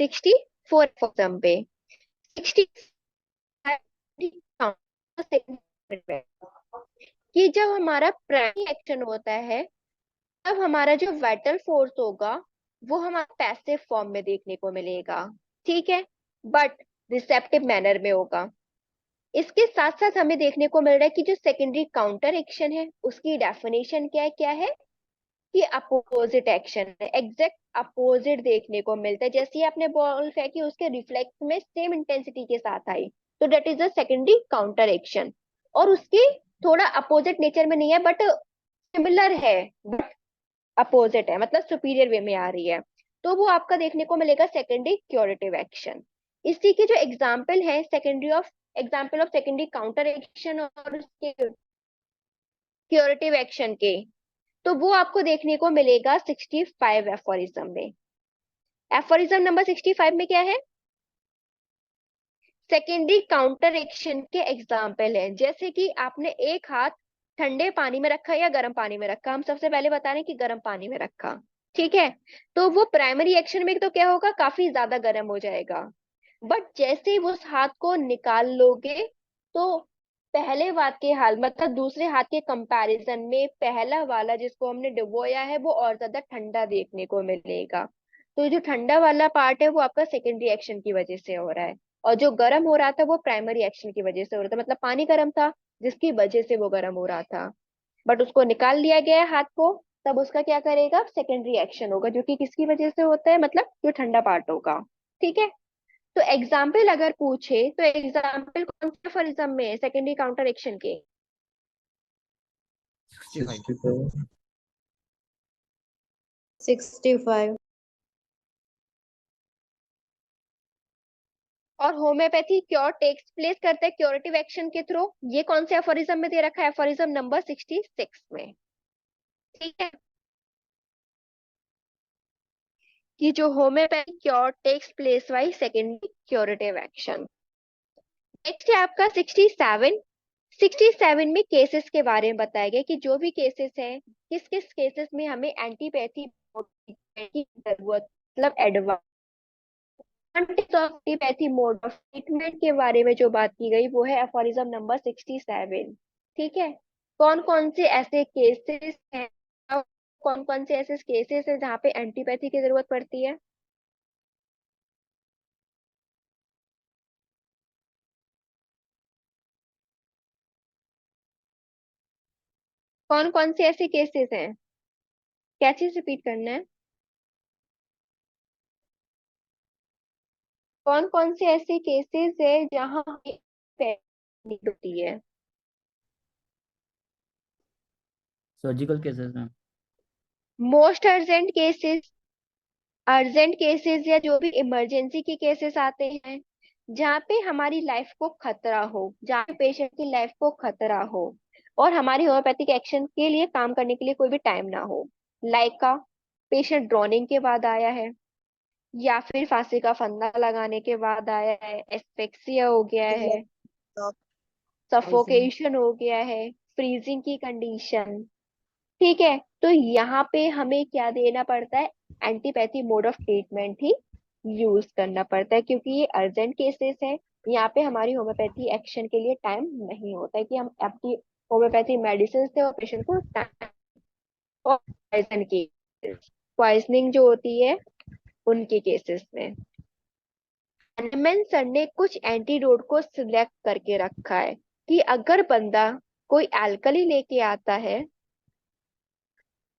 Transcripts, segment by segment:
64 form पे 60 कि जब हमारा प्राइमरी एक्शन होता है तब हमारा जो वाइटल फोर्स होगा वो हमारा पैसिव फॉर्म में देखने को मिलेगा, ठीक है, बट रिसेप्टिव मैनर में होगा। इसके साथ साथ हमें देखने को मिल रहा है कि जो सेकेंडरी काउंटर एक्शन है उसकी डेफिनेशन क्या है कि अपोजिट एक्शन है, एग्जैक्ट अपोजिट देखने को मिलता है। जैसे ही आपने बॉल फेंकी उसके रिफ्लेक्स में सेम इंटेंसिटी के साथ आई, तो that is a secondary counter action. और उसकी थोड़ा अपोजिट नेचर में नहीं है बट सिमिलर है, बट अपोजिट है, मतलब सुपीरियर वे में आ रही है, तो वो आपका देखने को मिलेगा सेकेंडरी क्योरेटिव एक्शन। इसी के जो example of secondary counter action और उसके क्योरेटिव एक्शन के, तो वो आपको देखने को मिलेगा 65 एफोरिज्म में। एफोरिज्म नंबर 65 में क्या है? सेकेंडरी काउंटर एक्शन के एग्जाम्पल है। जैसे कि आपने एक हाथ ठंडे पानी में रखा या गर्म पानी में रखा, हम सबसे पहले बता रहे हैं कि गर्म पानी में रखा, ठीक है, तो वो प्राइमरी एक्शन में तो क्या होगा, काफी ज्यादा गर्म हो जाएगा। बट जैसे ही उस हाथ को निकाल लोगे तो पहले हाथ के हाल मतलब दूसरे हाथ के कंपैरिजन में पहला वाला जिसको हमने डुबोया है वो और ज्यादा ठंडा देखने को मिलेगा। तो जो ठंडा वाला पार्ट है वो आपका सेकेंडरी एक्शन की वजह से हो रहा है, और जो गर्म हो रहा था वो प्राइमरी एक्शन की वजह से हो रहा था, मतलब पानी गर्म था जिसकी वजह से वो गर्म हो रहा था। बट उसको निकाल लिया गया है हाथ को, तब उसका क्या करेगा, सेकेंडरी एक्शन होगा, जो कि किसकी वजह से होता है, मतलब जो ठंडा पार्ट होगा, ठीक है। तो एग्जाम्पल अगर पूछे तो एग्जाम्पल कौन से फॉरिज्म में है सेकेंडरी काउंटर एक्शन के? 65। 65। और होम्योपैथी क्योर टेक्स प्लेस करता है क्योरेटिव एक्शन के थ्रू, ये कौन से एफोरिज्म में दे रखा है, एफोरिज्म नंबर 66 में, ठीक है, कि जो homeopathy cure takes place by secondary curative action. Next है आपका 67। 67 में केसेस के बारे में बताया गया कि जो भी केसेस हैं, किस किस केसेस में हमें एंटीपैथी की जरूरत, मतलब advance antipathy mode of treatment के बारे में जो बात की गई वो है एफोरिज्म नंबर 67, ठीक है। कौन कौन से ऐसे केसेस हैं, कौन कौन से ऐसे केसेस हैं जहाँ पे एंटीपैथी की जरूरत पड़ती है? कौन कौन से ऐसे केसेस हैं? क्या चीज रिपीट करना है? कौन कौन से ऐसे केसेस है जहाँ नीड होती है? सर्जिकल केसेस में। मोस्ट अर्जेंट केसेस या जो भी इमरजेंसी के केसेस आते हैं जहाँ पे हमारी लाइफ को खतरा हो, जहाँ पे पेशेंट की लाइफ को खतरा हो और हमारी होम्योपैथिक एक्शन के लिए काम करने के लिए कोई भी टाइम ना हो, लाइक का पेशेंट ड्रॉनिंग के बाद आया है, या फिर फांसी का फंदा लगाने के बाद आया है, एस्फेक्सिया हो गया है, सफोकेशन हो गया है, फ्रीजिंग की कंडीशन, ठीक है, तो यहाँ पे हमें क्या देना पड़ता है, antipathy mode of treatment he use करना पड़ता है, क्योंकि ये अर्जेंट केसेस है। यहाँ पे हमारी होम्योपैथी एक्शन के लिए टाइम नहीं होता है कि हम अपनी होम्योपैथी मेडिसिन से और पेशेंट को टाइम, और पॉइजन की पॉइजनिंग जो होती है उनके केसेस में हनुमान सर ने कुछ एंटीडोट को सिलेक्ट करके रखा है कि अगर बंदा कोई अल्कली लेके आता है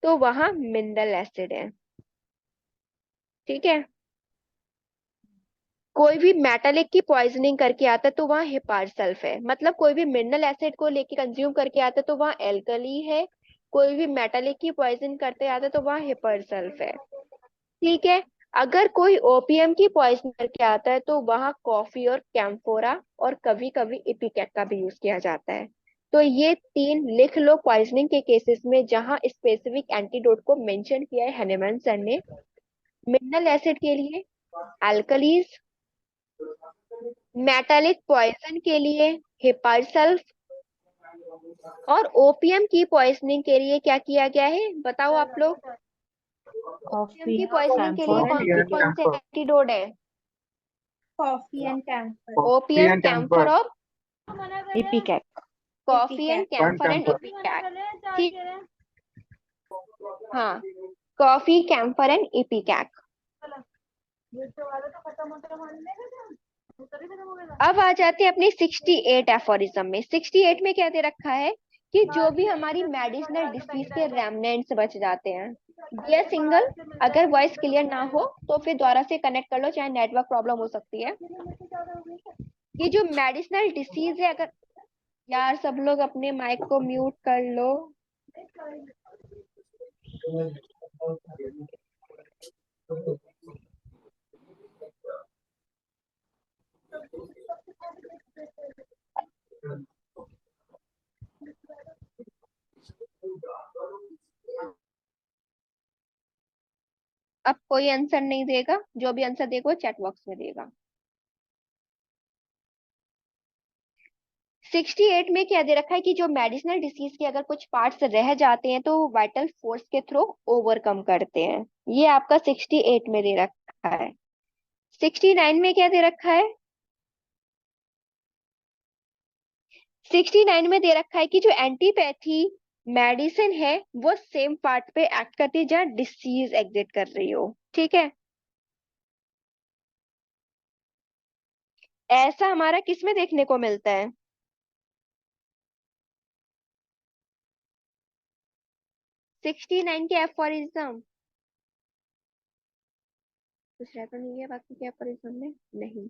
तो वहां मिनरल एसिड है, ठीक है, कोई भी मेटालिक की पॉइजनिंग करके आता है तो वहाँ हेपार सल्फ है, मतलब कोई भी मिनरल एसिड को लेके कंज्यूम करके आता है तो वहाँ एल्कली है, कोई भी मेटालिक की पॉइजन करते आता है तो वहाँ हेपार सल्फ है, ठीक है। अगर कोई ओपीएम की पॉइजन करके आता है तो वहाँ कॉफी और कैम्फोरा और कभी कभी इपिकेट का भी यूज किया जाता है। तो ये तीन लिख लो पॉइजनिंग के केसेस में जहां स्पेसिफिक एंटीडोट को मेंशन किया है हनीमैन सर ने। मिनरल एसिड के लिए अल्कलीज, मेटालिक पॉइजन के लिए हेपार सल्फ, और ओपीएम की पॉइजनिंग के लिए क्या किया गया है बताओ आप लोग? ओपीएम कॉफी, की पॉइजनिंग के लिए कैम्फर। कौन से एंटीडोट है? Coffee and camphor. Opium, camphor और ipecac. Coffee and camphor and ipecac. ठीक, हाँ, कॉफी, कैम्फर एंड इपिकैक। अब आ जाते हैं अपने 68 एफोरिज्म में। 68 में क्या दे रखा है कि जो भी हमारी मेडिसिनल डिसीज के रेमनेंट्स बच जाते हैं, ये सिंगल, अगर वॉइस क्लियर ना हो तो फिर दोबारा से कनेक्ट कर लो, चाहे नेटवर्क प्रॉब्लम हो सकती है। ये जो मेडिसिनल डिसीज है, अगर यार सब लोग अपने माइक को म्यूट कर लो। अब कोई आंसर नहीं देगा, जो भी आंसर देगा वो चैट बॉक्स में देगा। 68 में क्या दे रखा है कि जो मेडिसिनल डिसीज के अगर कुछ पार्ट्स रह जाते हैं तो वाइटल फोर्स के थ्रू ओवरकम करते हैं। ये आपका 68 में दे रखा है। 69 में क्या दे रखा है? 69 में दे रखा है कि जो एंटीपैथी मेडिसिन है वो सेम पार्ट पे एक्ट करती है जहाँ डिसीज एग्जिट कर रही हो। ठीक है, ऐसा हमारा किस में देखने को मिलता है? 69 के एफोरिज्म कुछ रहता नहीं है बाकी के एफोरिज्म में? नहीं।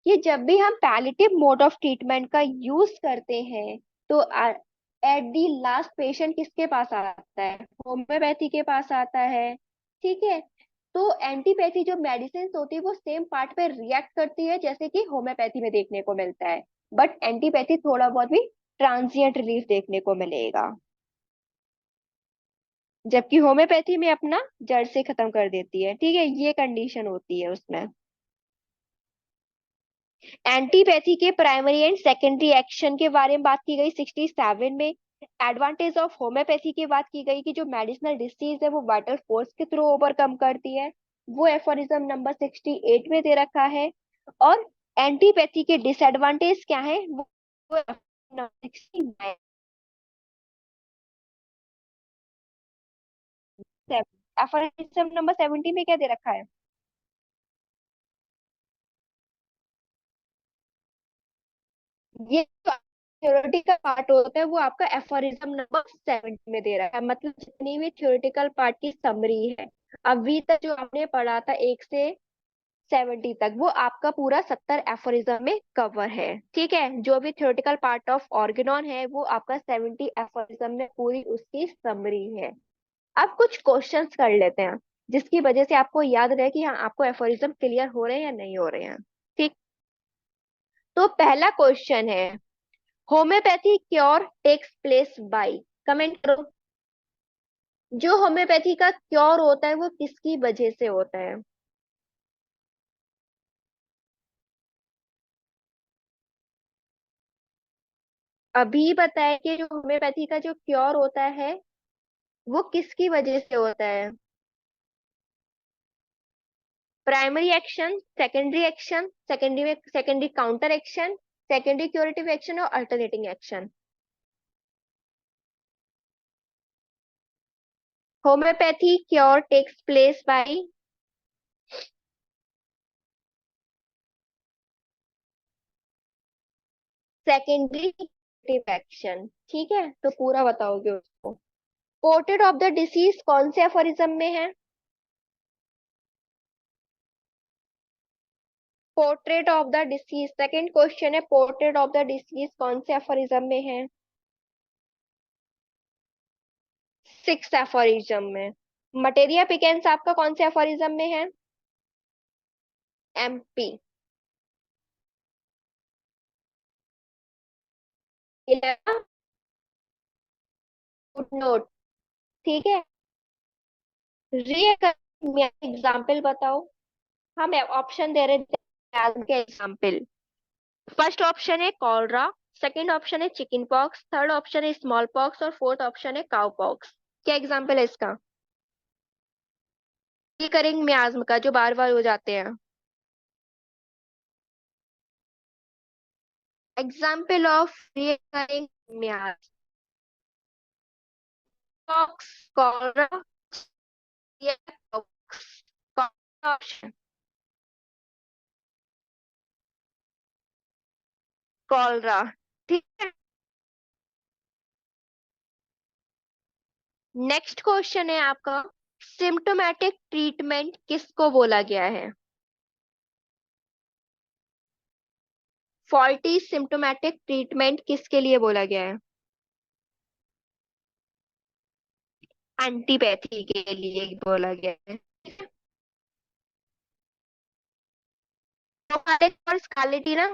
ये जब भी हम पैलिएटिव मोड ऑफ ट्रीटमेंट का यूज करते हैं तो एट दी लास्ट पेशेंट किसके पास आता है? होम्योपैथी के पास आता है। ठीक है, तो एंटीपैथी जो मेडिसिन होती है वो सेम पार्ट पे रिएक्ट करती है जैसे कि होम्योपैथी में देखने को मिलता है, बट एंटीपैथी थोड़ा बहुत भी ट्रांजिएंट रिलीफ देखने को मिलेगा, जबकि होम्योपैथी में अपना जड़ से खत्म कर देती है। ठीक है, ये कंडीशन होती है उसमें। एंटीपैथी के प्राइमरी एंड सेकेंडरी एक्शन के बारे में बात की गई 67 में। एडवांटेज ऑफ होम्योपैथी की बात की गई कि जो मेडिसिनल डिसीज है वो वाइटल फोर्स के थ्रू ओवरकम करती है, वो एफोरिज्म नंबर 68 में दे रखा है। और एंटीपैथी के डिसएडवांटेज क्या है वो 69। एफोरिज्म नंबर 70 में क्या दे रखा है? ये थ्योरेटिकल पार्ट होता है वो आपका एफोरिज्म नंबर 70 में दे रहा है, मतलब जितनी भी थ्योरेटिकल पार्ट की समरी है अभी तक जो हमने पढ़ा था 1 से 70 तक, वो आपका पूरा 70 एफोरिज्म में कवर है। ठीक है, जो भी थ्योरेटिकल पार्ट ऑफ ऑर्गेनॉन है वो आपका 70 एफोरिज्म में पूरी उसकी समरी है। अब कुछ क्वेश्चंस कर लेते हैं जिसकी वजह से आपको याद रहे कि हाँ आपको एफोरिज्म क्लियर हो रहे हैं या नहीं हो रहे हैं। ठीक, तो पहला क्वेश्चन है, homeopathy cure takes place by, comment करो। जो होम्योपैथी का क्योर होता है वो किसकी वजह से होता है? अभी बताया कि जो होम्योपैथी का जो क्योर होता है वो किसकी वजह से होता है? Primary action, secondary action, secondary counter action, secondary curative action और alternating action. Homeopathy cure takes place by secondary curative action. ठीक है, तो पूरा बताओगे उसको। पोर्ट्रेट ऑफ द डिसीज कौन से एफोरिज्म में है? Portrait of the disease, second question है, पोर्ट्रेट ऑफ द डिसीज कौन से एफोरिज्म में है? 6 एफोरिज्म में। मटेरिया पिकेंस आपका कौन से एफोरिज्म में है? एमपी। नोट। ठीक है, एग्जाम्पल बताओ। हम ऑप्शन दे रहे हैं एग्जाम्पल। फर्स्ट ऑप्शन है कॉलरा, सेकंड ऑप्शन है चिकन पॉक्स, थर्ड ऑप्शन है स्मॉल पॉक्स और फोर्थ ऑप्शन है काउ पॉक्स। क्या एग्जाम्पल है इसका? ये करेंगे मियाज्म का जो बार बार हो जाते हैं। Example of recurring miasms, cox, cholera या कॉक्स। कौन सा ऑप्शन? कॉलरा। ठीक है। नेक्स्ट क्वेश्चन है आपका, सिम्टोमेटिक ट्रीटमेंट किसको बोला गया है? फॉल्टी सिम्टोमेटिक ट्रीटमेंट किसके लिए बोला गया है? एंटीपैथी के लिए बोला गया है। और स्कालेटीना,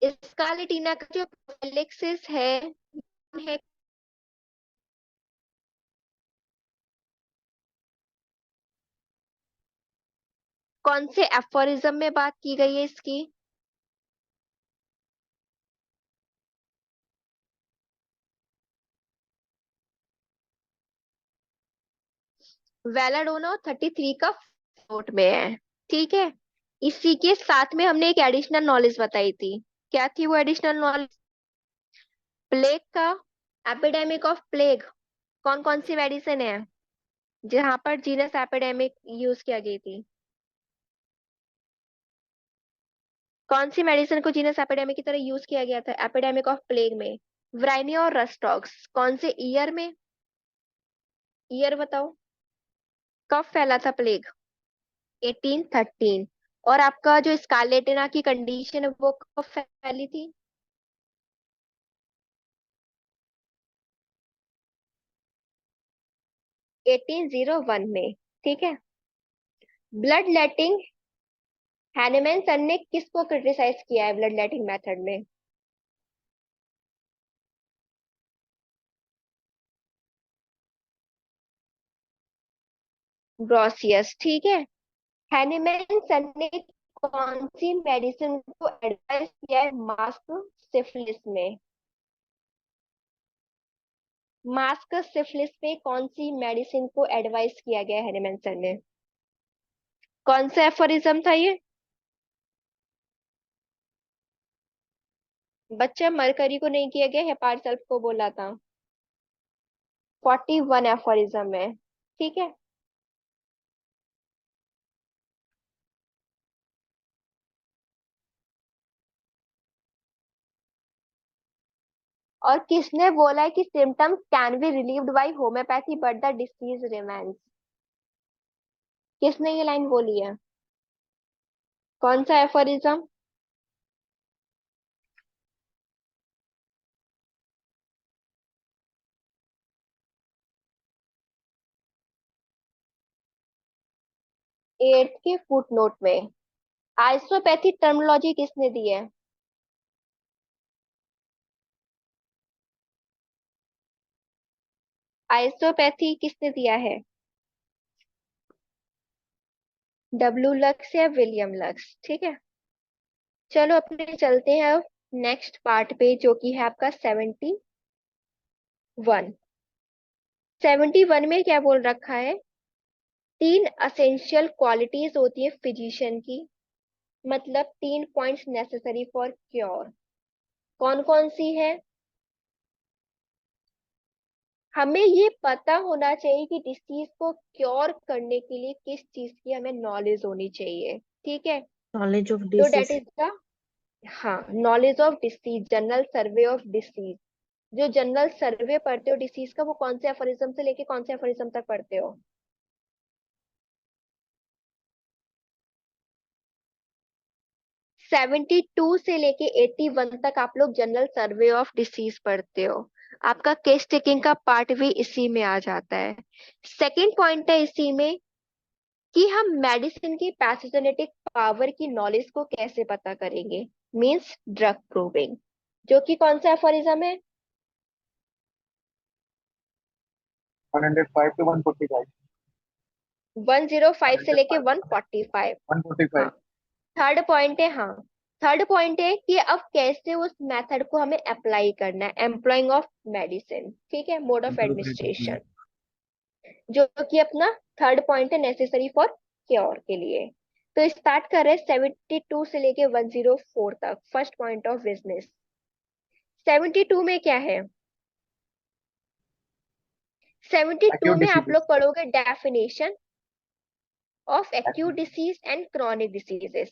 स्कालेटीना का जो प्रोफिलेक्सिस है कौन से एफोरिज्म में बात की गई है इसकी? वेलाडोना 33 का फोट में है। ठीक है। इसी के साथ में हमने एक एडिशनल नॉलेज बताई थी। क्या थी वो एडिशनल नॉलेज? प्लेग का, एपिडेमिक ऑफ प्लेग कौन कौन सी मेडिसिन है जहां पर जीनस एपिडेमिक यूज किया गई थी? कौन सी मेडिसिन को जीनस एपिडेमिक की तरह यूज किया गया था एपिडेमिक ऑफ प्लेग में? व्राइनिया और रस्टॉक्स कौन से ईयर में? ईयर बताओ। कब फैला था प्लेग? 1813। और आपका जो स्कारलेटिना की कंडीशन है वो कब फैली थी? 1801 में। ठीक है। ब्लड लेटिंग, हैनेमैन सन ने किसको क्रिटिसाइज किया है ब्लड लेटिंग मेथड में? ब्रोसियस। ठीक है। हैनेमैन सन ने कौन सी मेडिसिन को एडवाइस किया है मास्क सिफिलिस में? मास्क सिफिलिस में कौन सी मेडिसिन को एडवाइस किया गया है हैनेमैन सन ने? कौन सा एफोरिज्म था ये? बच्चे मरकरी को नहीं किया गया, हेपार सल्फ को बोला था। 41 एफोरिज्म है। ठीक है। और किसने बोला है कि symptoms can be relieved by homeopathy but the disease remains? किसने ये लाइन बोली है? कौन सा एफोरिज्म? एट के फुट नोट में। आइसोपैथी टर्मिनोलॉजी किसने दी है? आइसोपैथी किसने दिया है? डब्ल्यू लक्स या विलियम लक्स। ठीक है। चलो अपने चलते हैं अब नेक्स्ट पार्ट पे जो कि है आपका 71। 71 में क्या बोल रखा है? 3 असेंशियल क्वालिटीज होती है फिजिशियन की, मतलब 3 पॉइंट्स नेसेसरी फॉर क्योर। कौन कौन सी है? हमें ये पता होना चाहिए कि डिसीज को क्योर करने के लिए किस चीज की हमें नॉलेज होनी चाहिए। ठीक है। Knowledge of तो डेट disease. इज द, हाँ, knowledge of disease, general survey of disease. जो जनरल सर्वे पढ़ते हो डिसीज का वो कौन से एफोरिज्म से लेके कौन से एफोरिज्म तक पढ़ते हो? 72 से लेके 81 तक आप लोग जनरल सर्वे ऑफ डिसीज पढ़ते हो। आपका केस टेकिंग का पार्ट भी इसी में आ जाता है। सेकंड पॉइंट है इसी में कि हम मेडिसिन की पैथोजेनेटिक पावर की नॉलेज को कैसे पता करेंगे, मींस ड्रग प्रूविंग, जो कि कौन सा एफोरिज्म है? 105 to 145. 105 से लेके 145। 145. हाँ। थर्ड पॉइंट है, हाँ, थर्ड पॉइंट है कि अब कैसे उस मेथड को हमें अप्लाई करना है, एम्प्लॉइंग ऑफ मेडिसिन। ठीक है। Mode of Appropriate administration. treatment. जो कि अपना थर्ड पॉइंट है नेसेसरी फॉर क्योर के लिए। तो स्टार्ट कर रहे हैं 72 से लेके 104 तक, फर्स्ट पॉइंट ऑफ बिजनेस। 72 में क्या है? 72 Acute में आप लोग diseases. पढ़ोगे definition of acute disease and chronic diseases.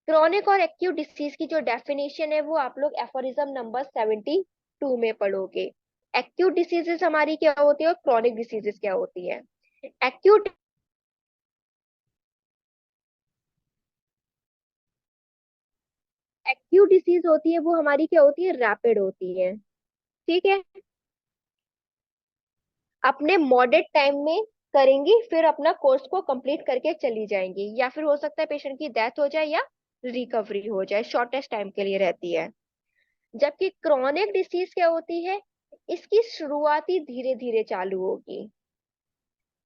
Chronic और एक्यूट डिसीज की जो डेफिनेशन है वो आप लोग एफोरिज्म नंबर 72 में पढ़ोगे। एक्यूट डिसीजेस हमारी क्या होती है और क्रॉनिक डिसीजेस क्या होती है। एक्यूट एक्यूट डिसीज होती है वो हमारी क्या होती है, रैपिड होती है। ठीक है, अपने मॉडरेट टाइम में करेंगी, फिर अपना कोर्स को कंप्लीट करके चली जाएंगी, या फिर हो सकता है पेशेंट की डेथ हो जाए या रिकवरी हो जाए, शॉर्टेस्ट टाइम के लिए रहती है। जबकि क्रॉनिक डिसीज क्या होती है, इसकी शुरुआती धीरे धीरे चालू होगी।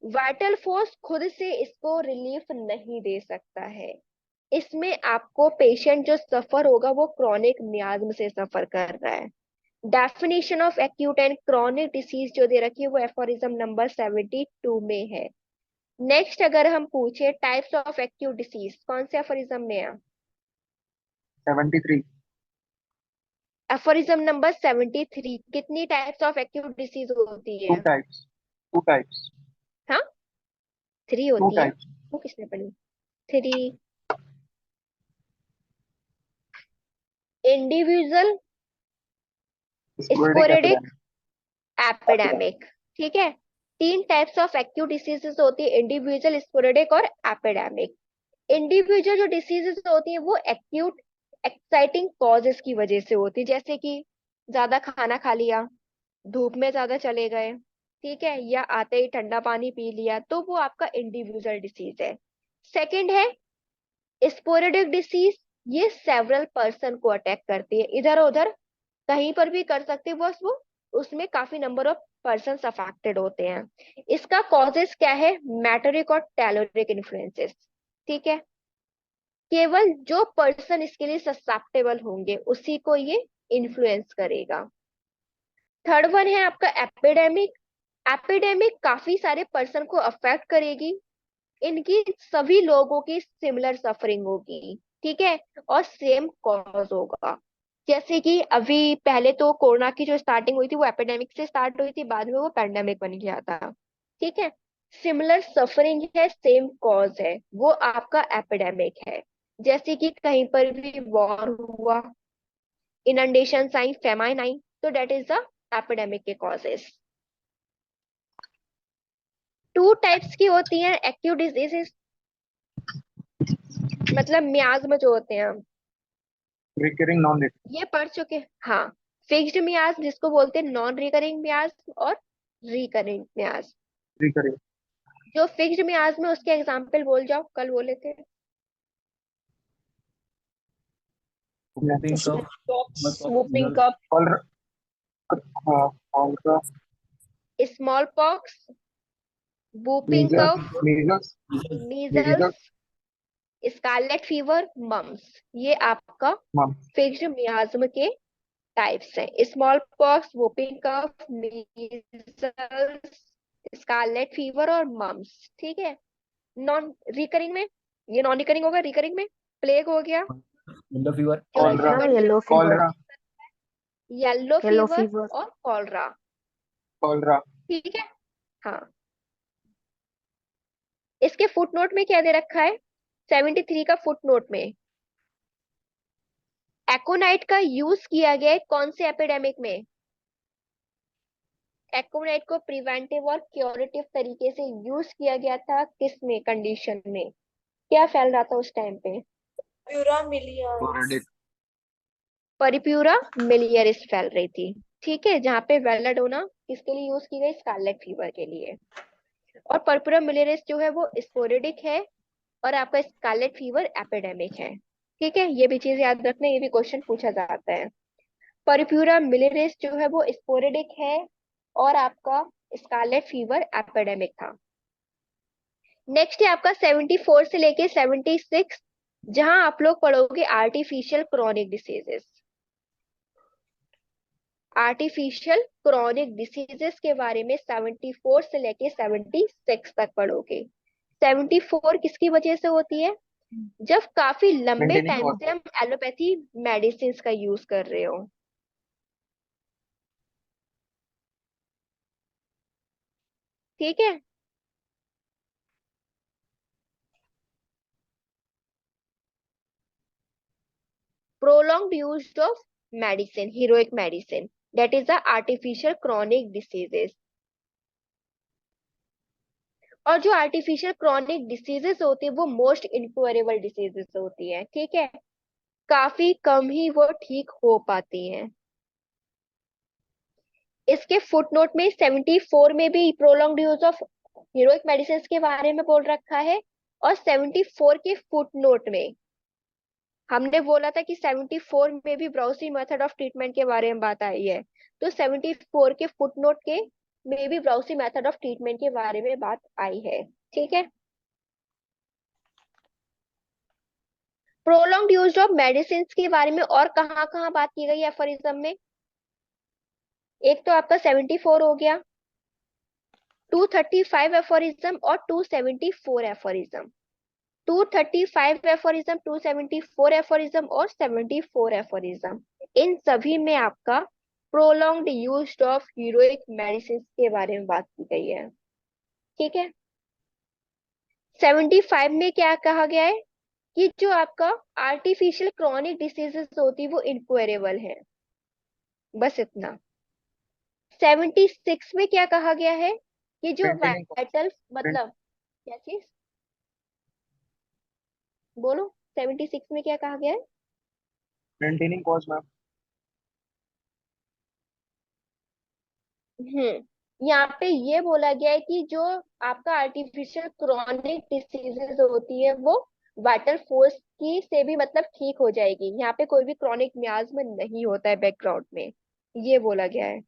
वाइटल फोर्स खुद से इसको रिलीफ नहीं दे सकता है। इसमें आपको पेशेंट जो सफर होगा वो क्रॉनिक मियाज्म से सफर कर रहा है। Definition of acute and chronic disease जो दे रखी है वो एफोरिज्म नंबर 72 में है। नेक्स्ट अगर हम पूछे टाइप्स ऑफ एक्यूट डिसीज, कौन से एफोरिज्म में है? 73. Aphorism number 73। कितनी टाइप्स ऑफ एक्यूट डिसीज होती Two है? types. Two types. हाँ, 3 Two होती है। types. वो किसने पढ़ी? 3। Individual, Sporadic sporadic, epidemic. Epidemic. ठीक है, 3 टाइप्स ऑफ एक्यूट डिसीजेस होती है, इंडिविजुअल, स्पोरेडिक और एपिडेमिक। इंडिविजुअल जो डिसीजेस होती है वो एक्यूट एक्साइटिंग कॉजेस की वजह से होती है, जैसे कि ज्यादा खाना खा लिया, धूप में ज्यादा चले गए, ठीक है, या आते ही ठंडा पानी पी लिया, तो वो आपका इंडिविजुअल डिसीज है। सेकंड है स्पोरेडिक डिसीज। ये सेवरल पर्सन को अटैक करती है, इधर उधर कहीं पर भी कर सकते हैं, बस वो उसमें काफी नंबर ऑफ पर्सन अफेक्टेड होते हैं। इसका कॉजेस क्या है? मैटरिक और टेलोरिक इन्फ्लुएंसेस। ठीक है, केवल जो पर्सन इसके लिए ससेप्टेबल होंगे उसी को ये इन्फ्लुएंस करेगा। थर्ड वन है आपका एपिडेमिक। एपिडेमिक काफी सारे पर्सन को अफेक्ट करेगी, इनकी सभी लोगों की सिमिलर सफरिंग होगी, ठीक है, और सेम कॉज होगा। जैसे कि अभी पहले तो कोरोना की जो स्टार्टिंग हुई थी वो एपिडेमिक से स्टार्ट हुई थी, बाद में वो पैंडेमिक बन गया था। ठीक है, सिमिलर सफरिंग है, सेम कॉज है, वो आपका एपिडेमिक है। जैसे कि कहीं पर भी वॉर हुआ, इनंडेशन आई, फेमाइन आई, तो डेट इज द एपिडेमिक के कॉजेस। 2 टाइप्स की होती है एक्यूट डिजीजेस, मतलब मियाज्म जो होते हैं, Recurring non-recurring. ये पढ़ चुके। हाँ, फिक्स्ड मियाज जिसको बोलते हैं, नॉन रिकरिंग मियाज और रिकरिंग मियाज। Recurring. जो फिक्स्ड मियाज में उसके एग्जांपल बोल जाओ, कल बोले थे। whooping cough, Whooping measles, cough, Cholera. Cholera. Small pox, whooping Measles. कफ, Measles. measles, measles, Measles. Scarlet fever, mums, ये आपका Mumps. फिक्स्ड मियाज्म के टाइप्स हैं। Small pox, whooping cough, measles, scarlet fever और मम्स। ठीक है, नॉन रिकरिंग में, ये non recurring होगा। रिकरिंग में प्लेग हो गया, yellow fever, जो Cholera. फेबर से yellow fever, Cholera. Yellow yellow fever fever, और कॉलरा। Cholera. ठीक है, हाँ, इसके फुट नोट में क्या दे रखा है? 73 का फुट नोट में एकोनाइट का यूज किया गया है कौन से एपिडेमिक में? एकोनाइट को प्रिवेंटिव और क्योरेटिव तरीके से यूज किया गया था, किस में, कंडीशन में, क्या फैल रहा था उस टाइम पे? Sporadic. परिप्यूरा मिलियरिस फैल रही थी। ठीक है, जहाँ पे वेलाडोना किसके लिए यूज की गई? स्कारलेट फीवर के लिए। और पर्पुरा मिलियरिस जो है वो स्पोरेडिक है, और आपका स्कारलेट फीवर एपिडेमिक है। ठीक है, ये भी चीज याद रखना, ये भी क्वेश्चन पूछा जाता है। परप्यूरा मिलियरिस जो है वो स्पोरेडिक है, और आपका स्कारलेट फीवर एपिडेमिक था। नेक्स्ट है आपका 74 से लेके 76, जहां आप लोग पढ़ोगे artificial chronic diseases. Artificial chronic diseases के बारे में 74 से लेके 76 तक पढ़ोगे। 74 किसकी वजह से होती है? जब काफी लंबे Maintaining टाइम cause. से हम एलोपैथी मेडिसिन का यूज कर रहे हो। ठीक है। prolonged use of medicine, heroic medicine, that is the artificial chronic diseases। और जो आर्टिफिशियल क्रॉनिक डिसीजेस होती है वो मोस्ट इनक्योरेबल डिसीजेस होती है। ठीक है, काफी कम ही वो ठीक हो पाती हैं। इसके फुटनोट में 74 में भी prolonged use of heroic medicine के बारे में बोल रखा है, और 74 के फुटनोट में हमने बोला था कि 74 में भी ब्राउसी मेथड ऑफ ट्रीटमेंट के बारे में बात आई है, तो 74 के फुटनोट के में भी ब्राउसी मेथड ऑफ ट्रीटमेंट के बारे में बात आई है। ठीक है। प्रोलॉन्ग्ड यूज ऑफ मेडिसिन के बारे में और कहाँ कहाँ बात की गई है एफोरिज्म में? एक तो आपका 74 हो गया, 235 एफोरिज्म और 274 एफोरिज्म। 235 एफोरिज्म, 274 एफोरिज्म और 74 एफोरिज्म, इन सभी में आपका prolonged use of heroic medicine के बारे में बात की गई है। ठीक है। 75 में क्या कहा गया है कि जो आपका आर्टिफिशियल क्रॉनिक डिसीजेस होती है वो इनक्योरेबल है, बस इतना। 76 में क्या कहा गया है कि जो Maintaining cause. वाइटल मतलब क्या चीज बोलो, 76 में क्या कहा गया है? Maintaining cause, ma'am. यहाँ पे ये बोला गया है कि जो आपका आर्टिफिशियल क्रॉनिक डिसीजेस होती है वो वाइटल फोर्स की से भी मतलब ठीक हो जाएगी। यहाँ पे कोई भी क्रॉनिक मियाज्म नहीं होता है बैकग्राउंड में, ये बोला गया है।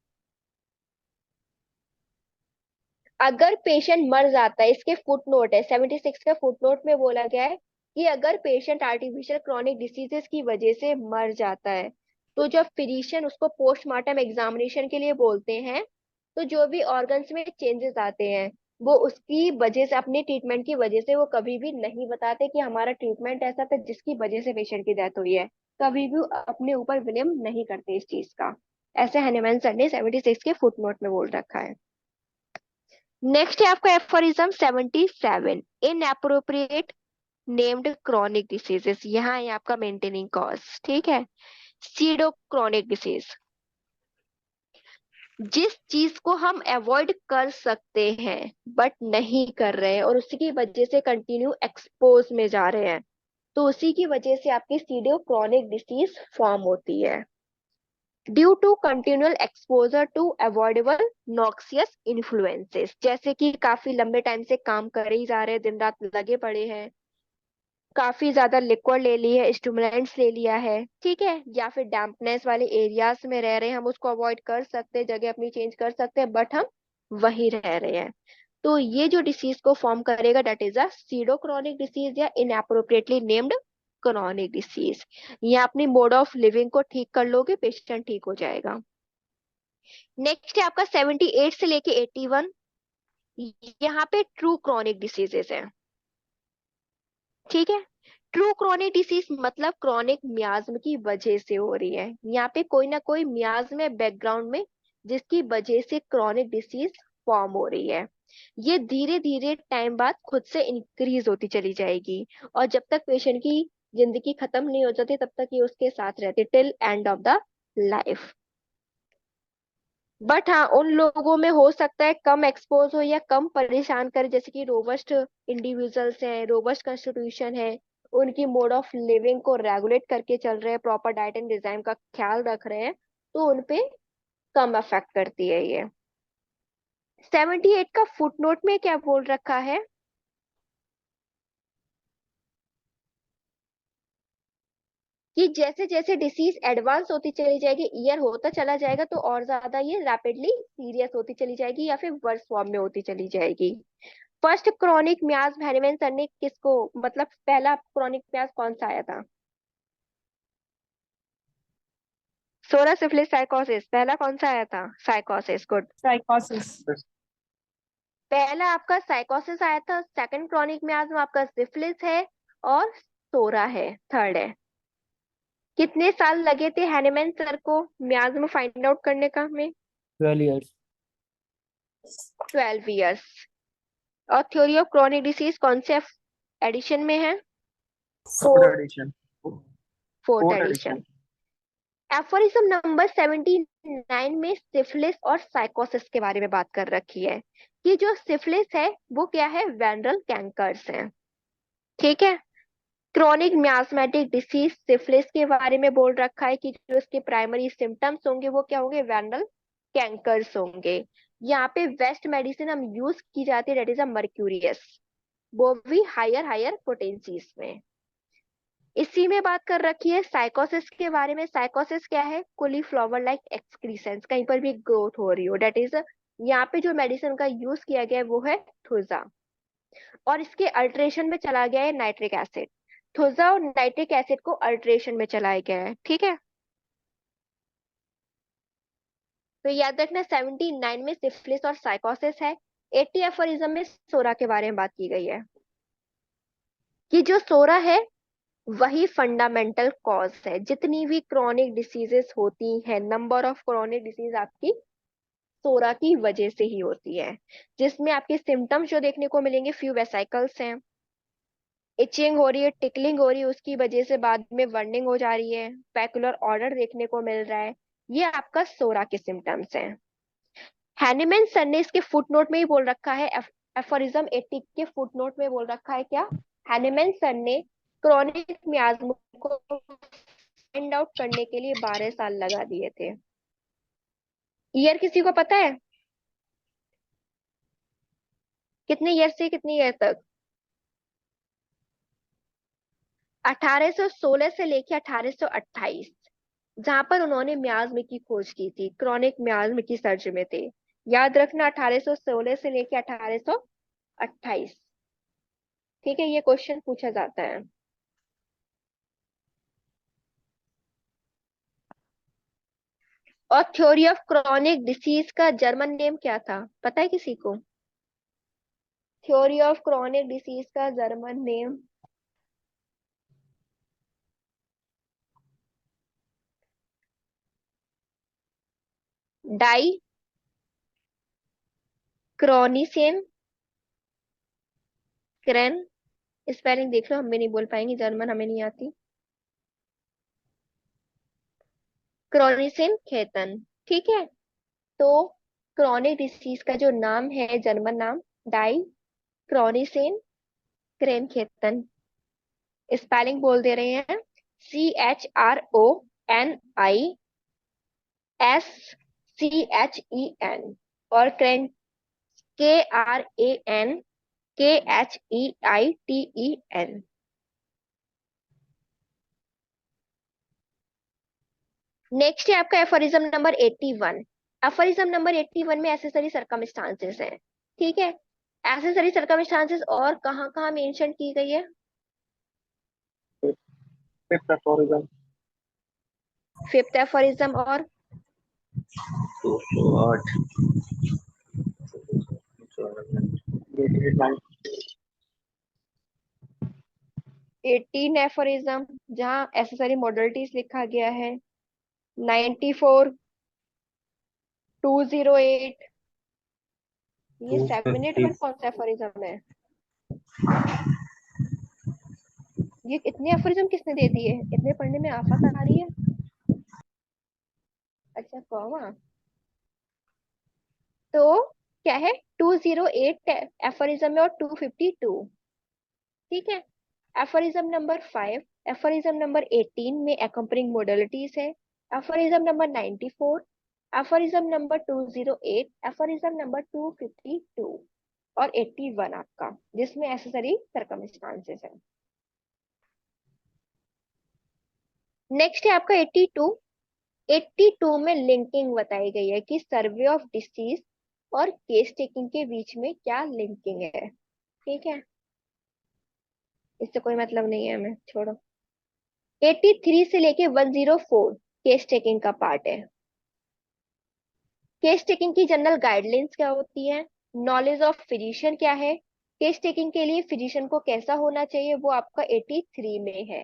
अगर पेशेंट मर जाता है, इसके फुटनोट है 76 के फुटनोट में बोला गया है कि अगर पेशेंट आर्टिफिशियल क्रॉनिक डिसीजेस की वजह से मर जाता है, तो जब फिजिशियन उसको पोस्टमार्टम एग्जामिनेशन के लिए बोलते हैं, तो जो भी ऑर्गन्स में चेंजेस आते हैं वो उसकी वजह से, अपने ट्रीटमेंट की वजह से, वो कभी भी नहीं बताते कि हमारा ट्रीटमेंट ऐसा था जिसकी वजह से पेशेंट की डेथ हुई है। कभी भी अपने ऊपर ब्लेम नहीं करते इस चीज का। ऐसे हनीमैन सर ने 76 के फुटनोट में बोल रखा है। नेक्स्ट है आपका aphorism 77, inappropriate named chronic diseases. यहाँ है आपका मेंटेनिंग कॉज। ठीक है। सीडो क्रॉनिक डिसीज, जिस चीज को हम अवॉइड कर सकते हैं बट नहीं कर रहे हैं और उसी की वजह से कंटिन्यू एक्सपोज में जा रहे हैं, तो उसी की वजह से आपकी सीडो क्रॉनिक डिसीज फॉर्म होती है। Due to continual exposure to avoidable noxious influences, जैसे कि काफी लंबे टाइम से काम कर ही जा रहे हैं, दिन रात लगे पड़े हैं, काफी ज्यादा लिक्विड ले ली है, स्टिमुलेंट्स ले लिया है। ठीक है। या फिर डैम्पनेस वाले एरियाज में रह रहे हैं, हम उसको अवॉइड कर सकते हैं, जगह अपनी चेंज कर सकते हैं, बट हम वही रह रहे हैं, तो ये जो डिसीज को फॉर्म करेगा that is a pseudo chronic disease या इनएप्रोप्रिएटली नेम्ड क्रॉनिक डिसीज। ये अपनी मोड ऑफ लिविंग को ठीक कर लोगे, पेशेंट ठीक हो जाएगा। नेक्स्ट है आपका 78 से लेके 81, यहाँ पे ट्रू क्रॉनिक डिसीजेस है। ठीक है। ट्रू क्रॉनिक डिसीज मतलब क्रॉनिक मियाज्म की वजह से हो रही है, यहाँ पे कोई ना कोई मियाज्म है बैकग्राउंड में जिसकी वजह से क्रॉनिक डिसीज फॉर्म हो रही है। ये धीरे धीरे टाइम बाद खुद से इंक्रीज होती चली जाएगी, और जब तक पेशेंट की जिंदगी खत्म नहीं हो जाती तब तक ये उसके साथ रहती till end of the life. But हाँ, उन लोगों में हो सकता है कम एक्सपोज हो या कम परेशान करे, जैसे कि रोबस्ट इंडिविजुअल्स हैं, रोबस्ट कंस्टिट्यूशन है, उनकी मोड ऑफ लिविंग को रेगुलेट करके चल रहे हैं, प्रॉपर डाइट एंड डिजाइन का ख्याल रख रहे हैं, तो उनपे कम अफेक्ट करती है ये। 78 का फुटनोट में क्या बोल रखा है कि जैसे जैसे डिसीज एडवांस होती चली जाएगी, ईयर होता चला जाएगा, तो और ज्यादा ये रैपिडली सीरियस होती चली जाएगी या फिर वर्स फॉर्म में होती चली जाएगी। फर्स्ट क्रॉनिक मियाज हैनिमैन सर ने किसको, मतलब पहला क्रॉनिक मियाज कौन सा आया था? सोरा, सिफिलिस, साइकोसिस, पहला कौन सा आया था? साइकोसिस, गुड। Psychosis. पहला आपका साइकोसिस आया था, सेकंड क्रॉनिक मियाज्म आपका सिफिलिस है, और सोरा है, थर्ड है। कितने साल लगे थे हैनेमैन सर को मियाज्म फाइंड आउट करने का में? 12 years. 12 इयर्स। और थ्योरी ऑफ क्रॉनिक डिसीज कौन से एडिशन में है? Fourth edition. Fourth Fourth edition. edition. Aphorism number 79 में सिफिलिस और साइकोसिस के बारे में बात कर रखी है कि जो सिफिलिस है वो क्या है? वेनरल कैंकर्स है। ठीक है। क्रॉनिक मियास्मेटिक डिसीज सिफिलिस के बारे में बोल रखा है कि जो इसके प्राइमरी सिम्टम्स होंगे वो क्या होंगे? वेनरल कैंकर्स होंगे। यहाँ पे वेस्ट मेडिसिन हम यूज की जाती है, डेट इज अ मर्क्यूरियस, वो भी हायर हायर पोटेंसीज में। इसी में बात कर रखी है साइकोसिस के बारे में। साइकोसिस क्या है? कॉलीफ्लावर लाइक एक्सक्रीसेंस, कहीं पर भी ग्रोथ हो रही हो, डेट इज। यहाँ पे जो मेडिसिन का यूज किया गया है वो है थुजा, और इसके अल्ट्रेशन में चला गया है नाइट्रिक एसिड। थुजा और नाइट्रिक एसिड को अल्ट्रेशन में चलाया गया है। ठीक है, तो याद रखना 79 में सिफिलिस और साइकोसिस है। 80 एफोरिज्म में सोरा के बारे में बात की गई है कि जो सोरा है वही फंडामेंटल कॉज है। जितनी भी क्रॉनिक डिसीजेस होती हैं, नंबर ऑफ क्रॉनिक डिसीज आपकी सोरा की वजह से ही होती है, जिसमें आपके सिम्टम्स जो देखने को मिलेंगे, फ्यू वेसिकल्स हैं, इचिंग हो रही है, टिकलिंग हो रही है, उसकी वजह से बाद में बर्निंग हो जा रही है, पैकुलर ऑर्डर देखने को मिल रहा है, ये आपका सोरा के सिम्टम्स हैं। हैनीमैन सर ने इसके फुटनोट में ही बोल रखा है, एफोरिज्म 80 के फुटनोट में बोल रखा है क्या? हैनीमैन सर ने क्रॉनिक मियाज्म को फाइंड आउट करने के लिए 12 साल लगा दिए थे। ईयर किसी को पता है? कितने ईयर से कितने ईयर तक? 1816 से लेके 1828, जहां पर उन्होंने मियाज्म की खोज की थी, क्रॉनिक मियाज्म की सर्च में थे। याद रखना, 1816 से लेके 1828। ठीक है, ये क्वेश्चन पूछा जाता है। और थ्योरी ऑफ क्रॉनिक डिसीज का जर्मन नेम क्या था, पता है किसी को? थ्योरी ऑफ क्रॉनिक डिसीज का जर्मन नेम डाई क्रॉनिसेन क्रेन। स्पेलिंग देख लो, हम भी नहीं बोल पाएंगे, जर्मन हमें नहीं आती। क्रॉनिसेन खेतन। ठीक है, तो क्रॉनिक डिसीज का जो नाम है, जर्मन नाम, डाई क्रॉनिसेन क्रेन खेतन। स्पेलिंग बोल दे रहे हैं, CHRONISCHEN, और क्रेन KRANKHEITEN। नेक्स्ट है आपका एफोरिज्म नंबर 81। एफोरिज्म नंबर 81 में एसेसरी सर्कमस्टांसेस है। ठीक है, एसेसरी सर्कमस्टांसेस और कहाँ कहाँ मेंशन की गई है? Fifth aphorism. फिफ्थ एफोरिज्म और What? 89. 18 एफोरिज्म, जहाँ एसेसरी मॉडलिटीज लिखा गया है। 94, 208, ये 7 मिनट कौन सा एफोरिज्म है? ये इतने एफोरिज्म किसने दे दिए? इतने पढ़ने में आफत आ रही है। अच्छा, कौवा। तो क्या है? 208 एफोरिज्म में और 252। ठीक है, एफोरिज्म नंबर 5, एफोरिज्म नंबर 18 में एकम्पनिंग मोडलिटीज है। Aphorism number 94, aphorism number 208, aphorism number 252 और 81 आपका, जिसमें एसेसरी सर्कमस्टांसेस है। नेक्स्ट है आपका 82। 82 में लिंकिंग बताई गई है कि सर्वे ऑफ डिसीज और केस टेकिंग के बीच में क्या लिंकिंग है। ठीक है, इससे कोई मतलब नहीं है हमें, छोड़ो। 83 से लेके 104 केस टेकिंग का पार्ट है। केस टेकिंग की जनरल गाइडलाइंस क्या होती है, नॉलेज ऑफ फिजिशियन क्या है, केस टेकिंग के लिए फिजिशियन को कैसा होना चाहिए, वो आपका 83 में है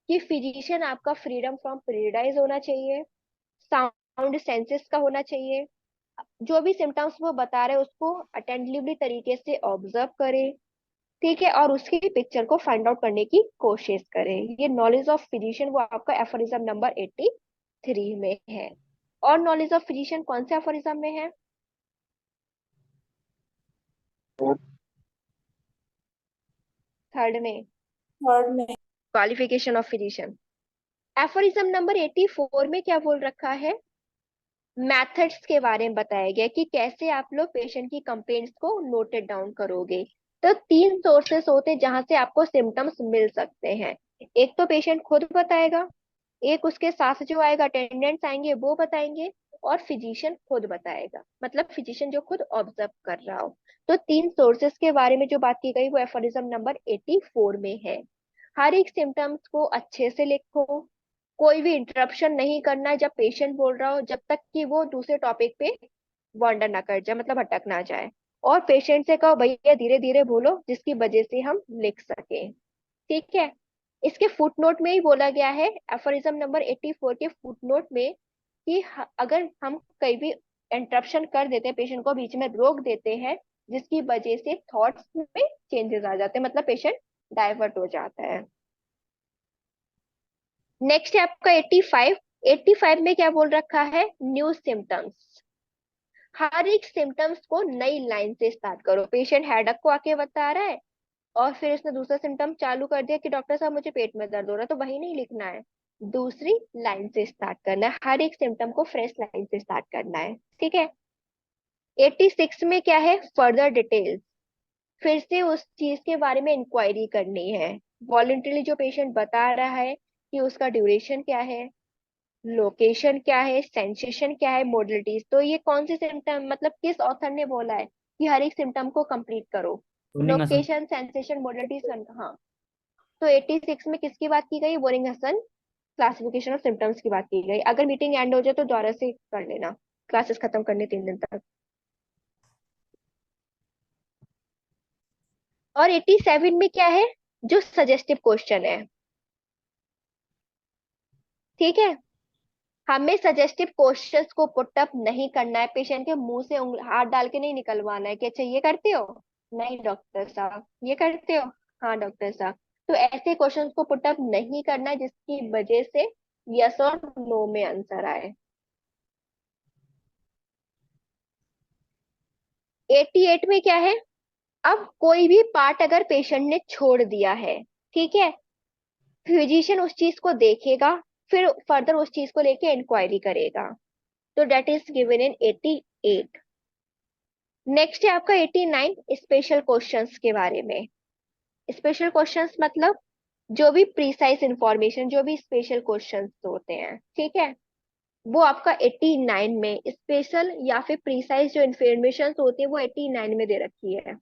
कि फिजिशियन आपका फ्रीडम फ्रॉम प्रेजुडिस होना चाहिए, साउंड सेंसेस का होना चाहिए, जो भी सिम्टम्स वो बता रहे हैं उसको अटेंटिवली तरीके से ऑब्जर्व करें, ठीक है, और उसकी पिक्चर को फाइंड आउट करने की कोशिश करें। ये नॉलेज ऑफ फिजिशियन वो आपका एफोरिज्म नंबर 83 में है। और नॉलेज ऑफ फिजिशियन कौन से एफोरिज्म में है? थर्ड में, थर्ड में। Qualification of physician. Aphorism number 84 में क्या बोल रखा है, मेथड्स के बारे में बताया गया कि कैसे आप लोग पेशेंट की कंप्लेंट्स को नोटेड डाउन करोगे। तो 3 सोर्सेस होते हैं जहां से आपको सिम्टम्स मिल सकते हैं। एक तो पेशेंट खुद बताएगा, एक उसके साथ जो आएगा अटेंडेंट्स आएंगे वो बताएंगे, और फिजिशियन खुद बताएगा, मतलब फिजिशियन जो खुद ऑब्जर्व कर रहा हो। तो 3 सोर्सेस के बारे में जो बात की गई वो एफोरिज्म नंबर 84 में है। हर एक सिम्टम्स को अच्छे से लिखो, कोई भी इंटरप्शन नहीं करना है जब पेशेंट बोल रहा हो, जब तक कि वो दूसरे टॉपिक पे वॉन्डर ना कर जाए, मतलब भटक ना जाए। और पेशेंट से कहो भैया धीरे धीरे बोलो जिसकी वजह से हम लिख सके, ठीक है। इसके फुटनोट में ही बोला गया है, एफोरिज्म नंबर 84 के फुटनोट में, कि अगर हम कहीं भी इंटरप्शन कर देते हैं, पेशेंट को बीच में रोक देते हैं, जिसकी वजह से थॉट्स में चेंजेस आ जाते हैं, मतलब पेशेंट डाइवर्ट हो जाता है। नेक्स्ट है आपका 85। 85 में क्या बोल रखा है, न्यू सिम्टम्स। हर एक सिम्टम्स को नई लाइन से स्टार्ट करो। पेशेंट हेडक को आके बता रहा है और फिर उसने दूसरा सिम्टम चालू कर दिया कि डॉक्टर साहब मुझे पेट में दर्द हो रहा है, तो वही नहीं लिखना है, दूसरी लाइन से स्टार्ट करना है। हर एक सिम्टम को फ्रेश लाइन से स्टार्ट करना है, ठीक है। 86 में क्या है, फर्दर डिटेल्स। फिर से उस चीज के बारे में इंक्वायरी करनी है। वॉलंटरली जो पेशेंट बता रहा है कि उसका ड्यूरेशन क्या है, लोकेशन क्या है, सेंसेशन क्या है, मोडलिटीज, तो ये कौन सी सिम्टम, मतलब किस ऑथर ने बोला है कि हर एक सिम्टम को कंप्लीट करो, Boenninghausen. Location sensation modalities. हाँ, तो 86 में किसकी बात की गई, Boenninghausen classification of symptoms की बात की गई। अगर मीटिंग एंड हो जाए तो दोबारा से कर लेना, क्लासेस खत्म करने 3 दिन तक। और 87 में क्या है, जो सजेस्टिव क्वेश्चन है, ठीक है। हमें सजेस्टिव क्वेश्चंस को पुटअप नहीं करना है, पेशेंट के मुंह से हाथ डाल के नहीं निकलवाना है कि अच्छा ये करते हो, नहीं डॉक्टर साहब ये करते हो, हाँ डॉक्टर साहब। तो ऐसे क्वेश्चंस को पुटअप नहीं करना है जिसकी वजह से यस और नो में आंसर आए। 88 में क्या है, अब कोई भी पार्ट अगर पेशेंट ने छोड़ दिया है, ठीक है, फिजिशियन उस चीज को देखेगा, फिर फर्दर उस चीज को लेके इंक्वायरी करेगा। तो that is given in 88। Next है आपका 89, स्पेशल क्वेश्चंस के बारे में। स्पेशल क्वेश्चंस मतलब जो भी प्रीसाइज इंफॉर्मेशन, जो भी स्पेशल क्वेश्चंस होते हैं, ठीक है, वो आपका 89 में, स्पेशल या फिर प्रीसाइज जो इंफॉर्मेशन होती है वो 89 में दे रखी है।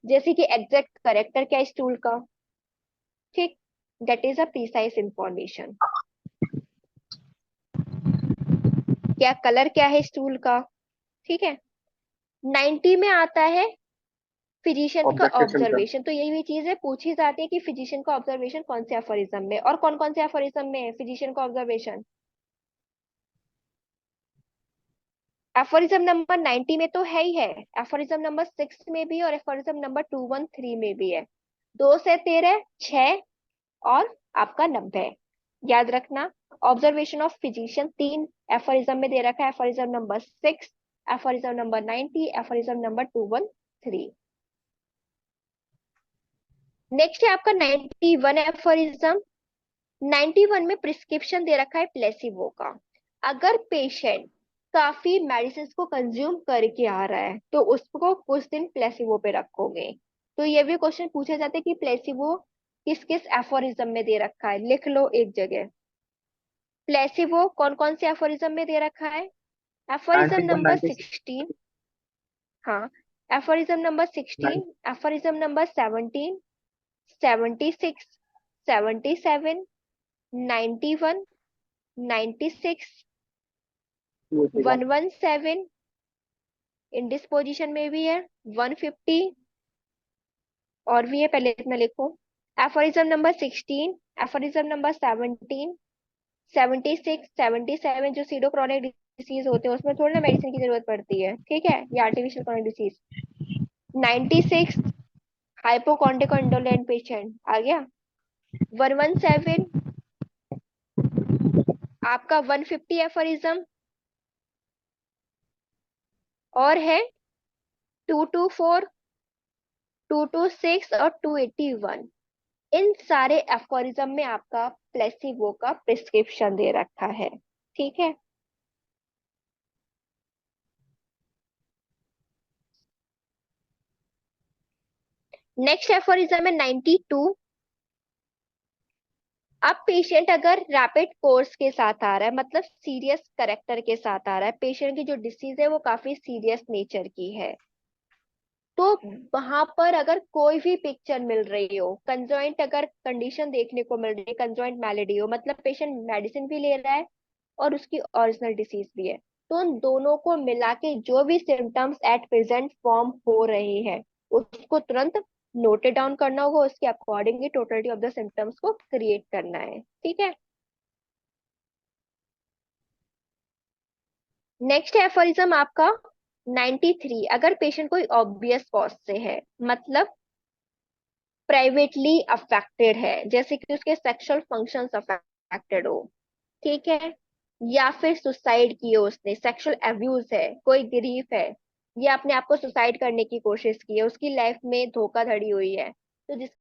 जैसे कि एग्जैक्ट करेक्टर क्या है स्टूल का, ठीक, that is a precise information. क्या कलर क्या है स्टूल का, ठीक है। 90 में आता है फिजिशियन का ऑब्जेक्टेशन का ऑब्जर्वेशन। तो यही भी चीज है, पूछी जाती है कि फिजिशियन का ऑब्जर्वेशन कौन से एफोरिज्म में, और कौन कौन से एफोरिज्म में है फिजिशियन का ऑब्जर्वेशन। एफोरिज्म नंबर 90 में तो है ही है, एफोरिज्म नंबर 6 में भी और एफोरिज्म नंबर 213 में भी है। 2 से 13, 6 और आपका 90, याद रखना। ऑब्जर्वेशन ऑफ फिजिशियन 3 एफोरिज्म में दे रखा है, aphorism number 6, aphorism number 90, aphorism number 213। Next है आपका 91 एफोरिज्म। 91 में प्रिस्क्रिप्शन दे रखा है प्लेसिबो का। अगर पेशेंट काफी मेडिसिन को कंज्यूम करके आ रहा है तो उसको कुछ दिन प्लेसिबो पे रखोगे। तो ये भी क्वेश्चन पूछा जाता है कि प्लेसिबो किस किस एफोरिज्म में दे रखा है, लिख लो एक जगह। प्लेसिबो कौन कौन से एफोरिज्म में दे रखा है, एफोरिज्म 91, नंबर 96, 16, हाँ, एफोरिज्म नंबर 16, एफोरिज्म नंबर 17, 76, 77, 91, 96, 281. 117 इंडिस्पोजिशन में भी है, 150 और भी है, पहले इतना लिखो। एफोरिज्म नंबर 16, एफोरिज्म नंबर 17, 76, 77 जो सीडो क्रॉनिक डिसीज होते हैं उसमें थोड़ी ना मेडिसिन की जरूरत पड़ती है, ठीक है, ये आर्टिफिशियल क्रॉनिक डिसीज। 96 हाइपोकॉन्ड्रियोइक पेशेंट आ गया। 117 आपका 150 एफोरिज्म और है 224, 226 और 281। इन सारे एफोरिज्म में आपका प्लेसिबो का प्रिस्क्रिप्शन दे रखा है, ठीक है। नेक्स्ट एफोरिज्म है 92। अब पेशेंट अगर रैपिड कोर्स के साथ आ रहा है, मतलब सीरियस करेक्टर के साथ आ रहा है, पेशेंट की जो डिसीज है वो काफी सीरियस नेचर की है, तो वहां पर अगर कोई भी पिक्चर मिल रही हो, कंजॉइंट अगर कंडीशन देखने को मिल रही है, कंजॉइंट मैलिडी हो, मतलब पेशेंट मेडिसिन भी ले रहा है और उसकी ओरिजिनल डिसीज भी है, तो उन दोनों को मिला के जो भी सिम्टम्स एट प्रेजेंट फॉर्म हो रहे हैं उसको तुरंत नोटेड डाउन करना होगा, उसके accordingly totality of the symptoms को क्रिएट करना है, ठीक है। नेक्स्ट एफोरिज्म आपका 93। अगर पेशेंट कोई ऑब्वियस कॉज से है, मतलब प्राइवेटली अफेक्टेड है, जैसे कि उसके सेक्सुअल फंक्शंस अफेक्टेड हो, ठीक है, या फिर सुसाइड की हो उसने, सेक्सुअल अब्यूज है, कोई ग्रीफ है, या अपने आप को सुसाइड करने की कोशिश की है, उसकी लाइफ में धोखाधड़ी हुई है, तो जिस